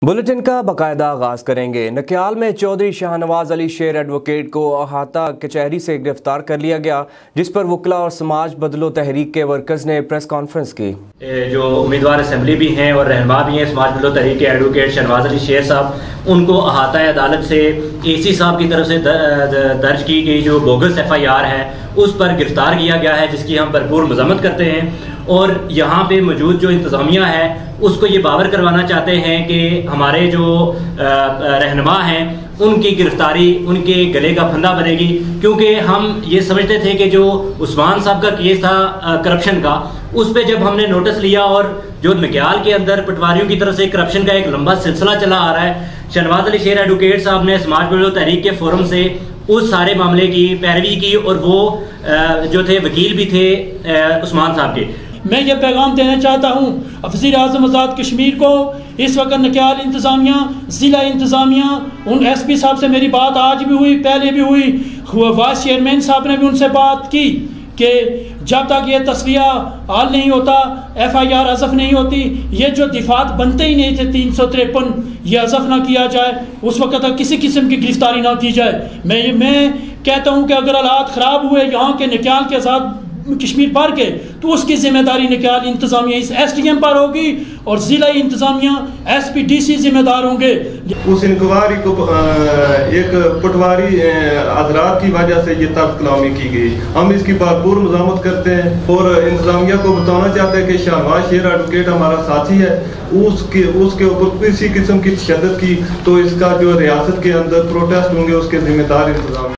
Bulletin का बाकायदा आगाज करेंगे। नक्याल में चौधरी शाहनवाज अली शेर एडवोकेट को अहाता कचहरी से गिरफ्तार कर लिया गया, जिस पर वकला और समाज बदलो तहरीक के वर्कर्स ने प्रेस कॉन्फ्रेंस की। जो उम्मीदवार असम्बली भी हैं और रहनुमा भी हैं समाज बदलो तहरीक के एडवोकेट शाहनवाज अली शेर साहब, उनको अहाता अदालत से एसी साहब की तरफ से दर्ज की गई जो बोगस FIR है उस पर गिरफ्तार किया गया है, जिसकी हम भरपूर मजम्मत करते हैं। और यहाँ पे मौजूद जो इंतज़ामिया है उसको ये बावर करवाना चाहते हैं कि हमारे जो रहनुमा हैं उनकी गिरफ्तारी उनके गले का फंदा बनेगी, क्योंकि हम ये समझते थे कि जो उस्मान साहब का केस था करप्शन का, उस पर जब हमने नोटिस लिया और जो नक्याल के अंदर पटवारियों की तरफ से करप्शन का एक लंबा सिलसिला चला आ रहा है, शाहनवाज अली शेर एडवोकेट साहब ने समाज बदलो तहरीक के फोरम से उस सारे मामले की पैरवी की और वो जो थे वकील भी थे उस्मान साहब के। मैं ये पैगाम देना चाहता हूँ वज़ीर आज़म आज़ाद कश्मीर को, इस वक्त नक्याल इंतज़ामिया, ज़िला इंतज़ामिया, उन SP साहब से मेरी बात आज भी हुई, पहले भी हुई, वाइस चेयरमैन साहब ने भी उनसे बात की कि जब तक ये तस्वीया हाल नहीं होता, FIR अज़फ नहीं होती, ये जो दिफात बनते ही नहीं थे 353, ये अज़फ ना किया जाए, उस वक्त तक किसी किस्म की गिरफ्तारी ना की जाए। मैं कहता हूँ कि अगर हालात ख़राब हुए यहाँ के नक्याल के आज़ाद कश्मीर पर के, तो उसकी जिम्मेदारी नक्याल इंतजामिया इस SDM पर होगी और जिला इंतजामिया SP DC जिम्मेदार होंगे। उस इंक्वायरी को एक पटवारी हजरात की वजह से ये तर्क कलामी की गई, हम इसकी भरपूर मज़ामत करते हैं और इंतजामिया को बताना चाहते हैं कि शाहनवाज शेर एडवोकेट हमारा साथी है, उसके ऊपर किसी किस्म की तशद्दुद की तो इसका जो रियासत के अंदर प्रोटेस्ट होंगे उसके जिम्मेदार इंतजामिया।